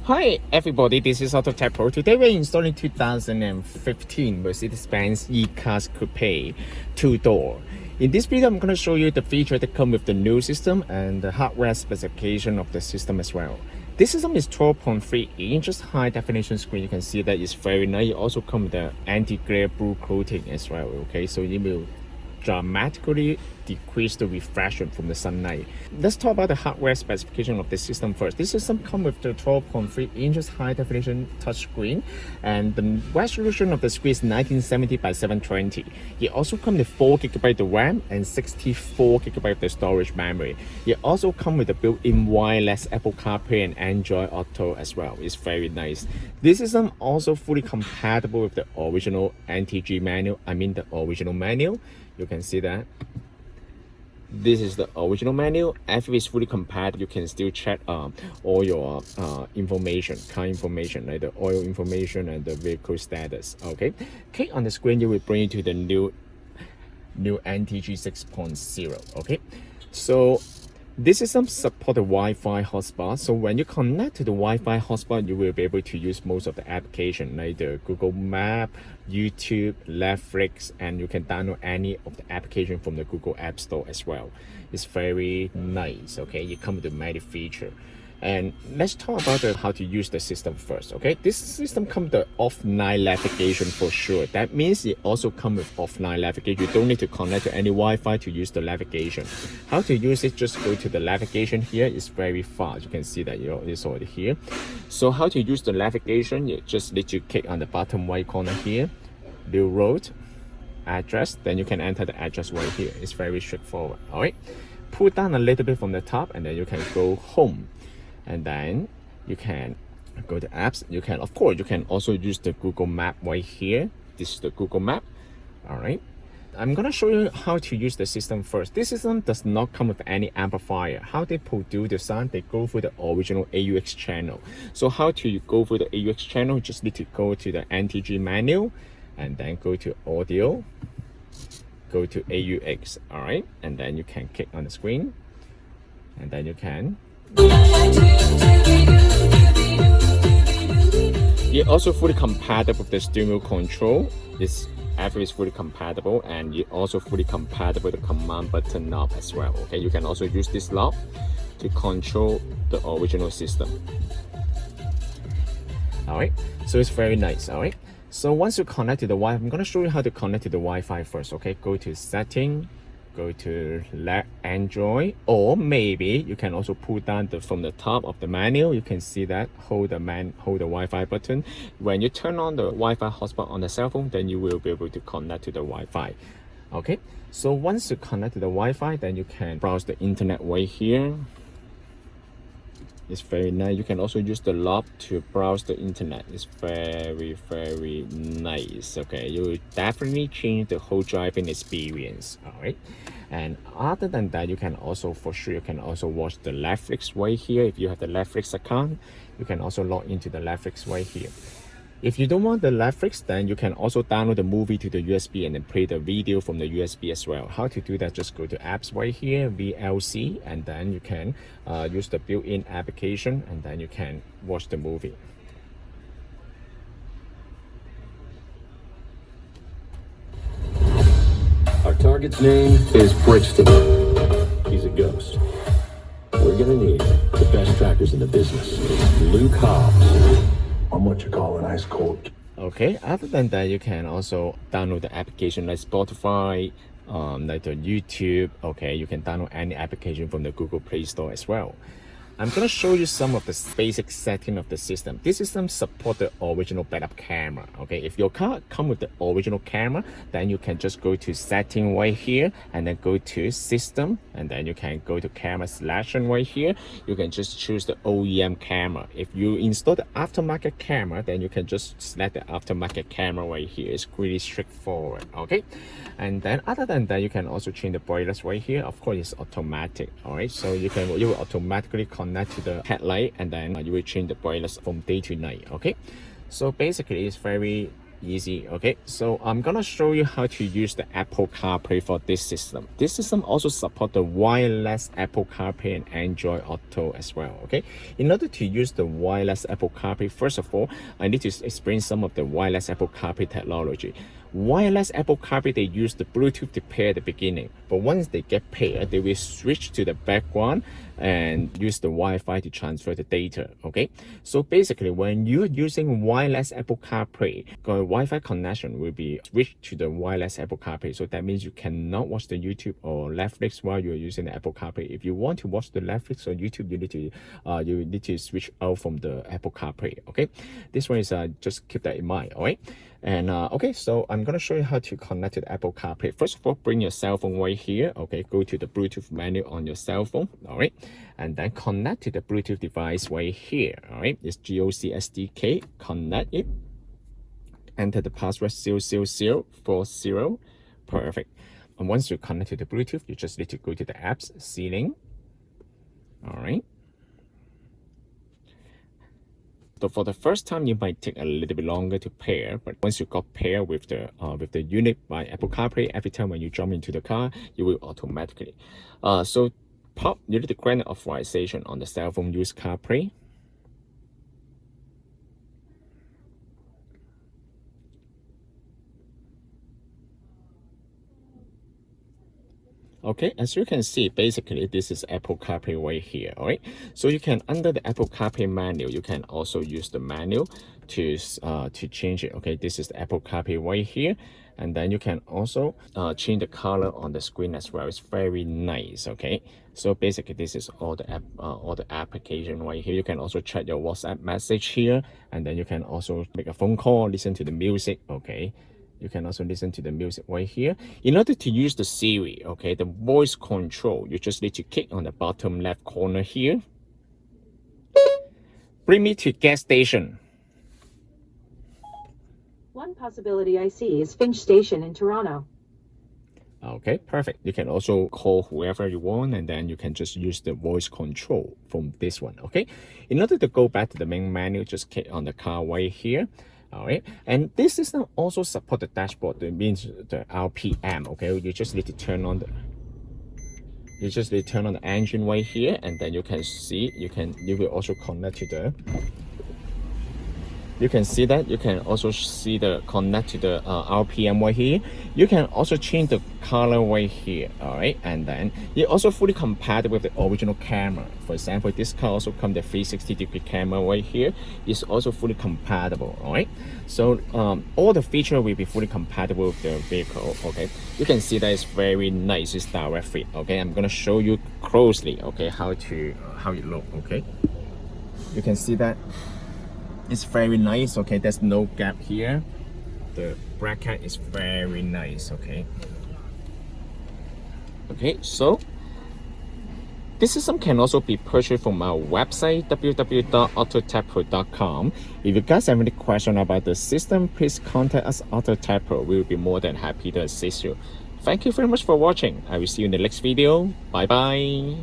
Hi everybody, this is AutoTecPro. Today we're installing 2015 Mercedes Benz E Class Coupe 2-door. In this video, I'm going to show you the features that come with the new system and the hardware specification of the system as well. This system is 12.3 inches high definition screen. You can see that it's very nice. It also comes with the anti-glare blue coating as well. Okay, so it will dramatically decrease the reflection from the sunlight. Let's talk about the hardware specification of the system first. This system comes with the 12.3 inches high definition touchscreen, and the resolution of the screen is 1970 by 720. It also comes with 4GB of RAM and 64GB of the storage memory. It also comes with the built-in wireless Apple CarPlay and Android Auto as well. It's very nice. This system also fully compatible with the original NTG manual. The original manual. You can see that. This is the original manual. If it's fully compatible, you can still check all your information, car information, like the oil information and the vehicle status. Okay, click on the screen, you will bring you to the new NTG 6.0. Okay, so this system supports the Wi-Fi hotspot. So when you connect to the Wi-Fi hotspot, you will be able to use most of the application like the Google Map, YouTube, Netflix, and you can download any of the application from the Google App Store as well. It's very nice. Okay, it comes with many features. And let's talk about how to use the system first. Okay, this system comes with the offline navigation for sure. That means it also comes with offline navigation. You don't need to connect to any Wi-Fi to use the navigation. How to use it? Just go to the navigation here. It's very fast. You can see that it's already here. So how to use the navigation? You just need to click on the bottom right corner here, new road, address. Then you can enter the address right here. It's very straightforward. All right, pull down a little bit from the top, and then you can go home. And then you can go to apps. You can also use the Google Map right here. This is the Google Map. All right, I'm gonna show you how to use the system first. This system does not come with any amplifier. How they produce the sound, they go through the original AUX channel. So how to go through the AUX channel? You just need to go to the NTG menu and then go to audio, go to AUX. All right, and then you can click on the screen, and then you can. It also fully compatible with the steering control. This app is fully compatible, and it also fully compatible with the command button knob as well. Okay, you can also use this knob to control the original system. All right, so it's very nice. All right, so once you connect to the Wi-Fi, I'm going to show you how to connect to the Wi-Fi first. Okay, go to setting, go to Android, or maybe you can also pull down from the top of the menu. You can see that hold the Wi-Fi button. When you turn on the Wi-Fi hotspot on the cell phone, then you will be able to connect to the Wi-Fi. Okay, so once you connect to the Wi-Fi, then you can browse the internet right here. It's very nice. You can also use the lock to browse the internet. It's very, very nice. Okay, you will definitely change the whole driving experience. All right, and other than that, you can also watch the Netflix right here. If you have the Netflix account, you can also log into the Netflix right here. If you don't want the Netflix, then you can also download the movie to the USB and then play the video from the USB as well. How to do that? Just go to apps right here, VLC, and then you can use the built-in application, and then you can watch the movie. Our target's name is Brixton. He's a ghost. We're gonna need the best trackers in the business. Luke Hobbs. I'm what you call an ice cold. Okay, other than that, you can also download the application like Spotify, like the YouTube. Okay, you can download any application from the Google Play Store as well. I'm going to show you some of the basic setting of the system. This system supports the original backup camera. Okay, if your car comes with the original camera, then you can just go to setting right here and then go to system, and then you can go to camera selection right here. You can just choose the OEM camera. If you install the aftermarket camera, then you can just select the aftermarket camera right here. It's really straightforward. Okay, and then other than that, you can also change the brightness right here. Of course, it's automatic. All right, so you will automatically connect to the headlight, and then you will change the brightness from day to night. Okay, so basically it's very easy. Okay, so I'm gonna show you how to use the Apple CarPlay for this system. This system also supports the wireless Apple CarPlay and Android Auto as well. Okay, in order to use the wireless Apple CarPlay, first of all, I need to explain some of the wireless Apple CarPlay technology. Wireless Apple CarPlay, they use the Bluetooth to pair at the beginning, but once they get paired, they will switch to the background and use the Wi-Fi to transfer the data. Okay, so basically when you're using wireless Apple CarPlay, the Wi-Fi connection will be switched to the wireless Apple CarPlay. So that means you cannot watch the YouTube or Netflix while you're using the Apple CarPlay. If you want to watch the Netflix or YouTube, you need to switch out from the Apple CarPlay. Okay, this one is just keep that in mind. All right. And okay, so I'm gonna show you how to connect to the Apple CarPlay. First of all, bring your cell phone right here. Okay, go to the Bluetooth menu on your cell phone. All right, and then connect to the Bluetooth device right here. All right, it's GOC SDK. Connect it. Enter the password 00040. Perfect. And once you connect to the Bluetooth, you just need to go to the apps ceiling. All right. So for the first time, you might take a little bit longer to pair, but once you got paired with the unit by Apple CarPlay, every time when you jump into the car, you will automatically. So you need to grant authorization on the cell phone use CarPlay. Okay, as you can see, basically this is Apple CarPlay right here. All right, so you can, under the Apple CarPlay menu, you can also use the menu to change it. Okay, this is the Apple CarPlay right here, and then you can also change the color on the screen as well. It's very nice. Okay, so basically this is all the application right here. You can also check your WhatsApp message here, and then you can also make a phone call, listen to the music. Okay, you can also listen to the music right here. In order to use the Siri, okay, the voice control, you just need to click on the bottom left corner here. Bring me to gas station. One possibility I see is Finch Station in Toronto. Okay, perfect. You can also call whoever you want, and then you can just use the voice control from this one. Okay, in order to go back to the main menu, just click on the car right here. All right, and this system also support the dashboard. That means the RPM. Okay, you just need to turn on the engine right here, and then you can see you will also connect to the. You can see that you can also see the connect to the RPM right here. You can also change the color right here. All right, and then you're also fully compatible with the original camera. For example, this car also comes the 360-degree camera right here. It's also fully compatible. All right, so all the features will be fully compatible with the vehicle. Okay, you can see that it's very nice. It's direct fit. Okay, I'm gonna show you closely. Okay, how it look. Okay, you can see that. It's very nice. Okay, there's no gap here. The bracket is very nice. Okay, so this system can also be purchased from our website www.autotecpro.com. If you guys have any question about the system, please contact us AutoTecPro. We will be more than happy to assist you. Thank you very much for watching. I will see you in the next video. Bye bye.